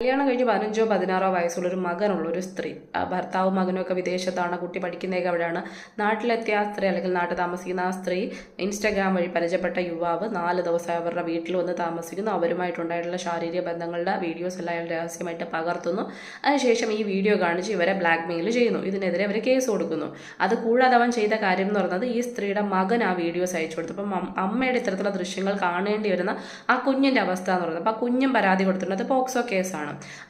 കല്യാണം കഴിഞ്ഞ് 15-16 വയസ്സുള്ളൊരു മകനുള്ളൊരു സ്ത്രീ, ഭർത്താവും മകനും ഒക്കെ വിദേശത്താണ്, കുട്ടി പഠിക്കുന്നതൊക്കെ അവിടെയാണ്. നാട്ടിലെത്തിയ ആ സ്ത്രീ അല്ലെങ്കിൽ നാട്ടിൽ താമസിക്കുന്ന ആ സ്ത്രീ ഇൻസ്റ്റാഗ്രാം വഴി പരിചയപ്പെട്ട യുവാവ് 4 ദിവസം അവരുടെ വീട്ടിൽ വന്ന് താമസിക്കുന്നു. അവരുമായിട്ടുണ്ടായിട്ടുള്ള ശാരീരിക ബന്ധങ്ങളുടെ വീഡിയോസ് എല്ലാം അയാൾ രഹസ്യമായിട്ട് പകർത്തുന്നു. അതിനുശേഷം ഈ വീഡിയോ കാണിച്ച് ഇവരെ ബ്ലാക്ക് മെയിൽ ചെയ്യുന്നു. ഇതിനെതിരെ അവർ കേസ് കൊടുക്കുന്നു. അത് കൂടാതെ അവൻ ചെയ്ത കാര്യം എന്ന് പറയുന്നത് ഈ സ്ത്രീയുടെ മകൻ ആ വീഡിയോസ് അയച്ചു കൊടുത്തു. അപ്പം അമ്മയുടെ ഇത്തരത്തിലുള്ള ദൃശ്യങ്ങൾ കാണേണ്ടി വരുന്ന ആ കുഞ്ഞിൻ്റെ അവസ്ഥ എന്ന് പറയുന്നത്, അപ്പം ആ കുഞ്ഞും പരാതി കൊടുത്തിട്ടുണ്ട്. അത് പോക്സോ കേസാണ്.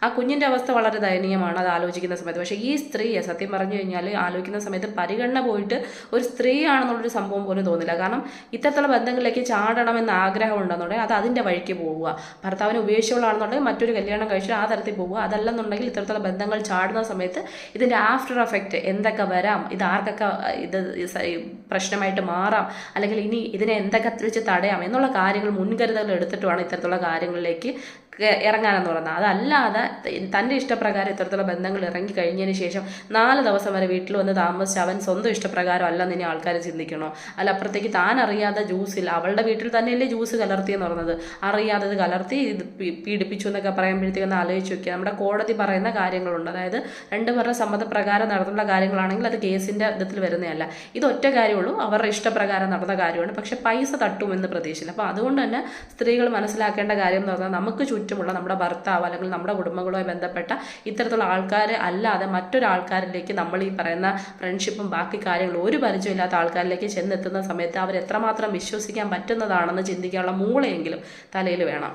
ആ കുഞ്ഞിൻ്റെ അവസ്ഥ വളരെ ദയനീയമാണ് അത് ആലോചിക്കുന്ന സമയത്ത്. പക്ഷേ ഈ സ്ത്രീയെ സത്യം പറഞ്ഞു കഴിഞ്ഞാൽ ആലോചിക്കുന്ന സമയത്ത് പരിഗണന പോയിട്ട് ഒരു സ്ത്രീയാണെന്നുള്ളൊരു സംഭവം പോലും തോന്നില്ല. കാരണം ഇത്തരത്തിലുള്ള ബന്ധങ്ങളിലേക്ക് ചാടണമെന്ന് ആഗ്രഹം ഉണ്ടെന്നുണ്ടെങ്കിൽ അത് അതിൻ്റെ വഴിക്ക് പോവുക. ഭർത്താവിനെ ഉപേക്ഷിച്ചുള്ളതാണെന്നുണ്ടെങ്കിൽ മറ്റൊരു കല്യാണം കഴിച്ച് ആ തരത്തിൽ പോവുക. അതല്ലെന്നുണ്ടെങ്കിൽ ഇത്തരത്തിലുള്ള ബന്ധങ്ങൾ ചാടുന്ന സമയത്ത് ഇതിൻ്റെ ആഫ്റ്റർ എഫക്റ്റ് എന്തൊക്കെ വരാം, ഇത് ആർക്കൊക്കെ ഇത് പ്രശ്നമായിട്ട് മാറാം, അല്ലെങ്കിൽ ഇനി ഇതിനെ എന്തൊക്കെ വെച്ച് തടയാം എന്നുള്ള കാര്യങ്ങൾ മുൻകരുതൽ എടുത്തിട്ടുമാണ് ഇത്തരത്തിലുള്ള കാര്യങ്ങളിലേക്ക് ഇറങ്ങാനെന്ന് പറയുന്നത്. അതല്ലാതെ തൻ്റെ ഇഷ്ടപ്രകാരം ഇത്തരത്തിലുള്ള ബന്ധങ്ങൾ ഇറങ്ങി കഴിഞ്ഞതിന് ശേഷം 4 ദിവസം വരെ വീട്ടിൽ വന്ന് താമസിച്ച് അവൻ സ്വന്തം ഇഷ്ടപ്രകാരം അല്ലെന്ന് ഇനി ആൾക്കാർ ചിന്തിക്കണോ? അല്ല അപ്പുറത്തേക്ക് താൻ അറിയാതെ ജ്യൂസിൽ, അവളുടെ വീട്ടിൽ തന്നെയല്ലേ ജ്യൂസ് കലർത്തിയെന്ന് പറയുന്നത്, അറിയാതെ ഇത് കലർത്തി ഇത് പീഡിപ്പിച്ചു എന്നൊക്കെ പറയുമ്പോഴത്തേക്കൊന്ന് ആലോചിച്ച് നോക്കിയാൽ നമ്മുടെ കോടതി പറയുന്ന കാര്യങ്ങളുണ്ട്. അതായത് 2 പേരുടെ സമ്മതപ്രകാരം നടത്തുന്ന കാര്യങ്ങളാണെങ്കിൽ അത് കേസിൻ്റെ വിധത്തിൽ വരുന്നതല്ല. ഇത് ഒറ്റ കാര്യമുള്ളൂ, അവരുടെ ഇഷ്ടപ്രകാരം നടന്ന കാര്യമാണ്. പക്ഷെ പൈസ തട്ടുമെന്ന് പ്രതീക്ഷയില്ല. അപ്പോൾ അതുകൊണ്ട് തന്നെ സ്ത്രീകൾ മനസ്സിലാക്കേണ്ട കാര്യം എന്ന് പറഞ്ഞാൽ നമുക്ക് ചുറ്റുമുള്ള നമ്മുടെ ഭർത്താവ് അല്ലെങ്കിൽ നമ്മുടെ കുടുംബങ്ങളുമായി ബന്ധപ്പെട്ട ഇത്തരത്തിലുള്ള ആൾക്കാർ അല്ലാതെ മറ്റൊരാൾക്കാരിലേക്ക് നമ്മൾ ഈ പറയുന്ന ഫ്രണ്ട്ഷിപ്പും ബാക്കി കാര്യങ്ങളും ഒരു പരിചയമില്ലാത്ത ആൾക്കാരിലേക്ക് ചെന്നെത്തുന്ന സമയത്ത് അവർ എത്രമാത്രം വിശ്വസിക്കാൻ പറ്റുന്നതാണെന്ന് ചിന്തിക്കാനുള്ള മൂളയെങ്കിലും തലയിൽ വേണം.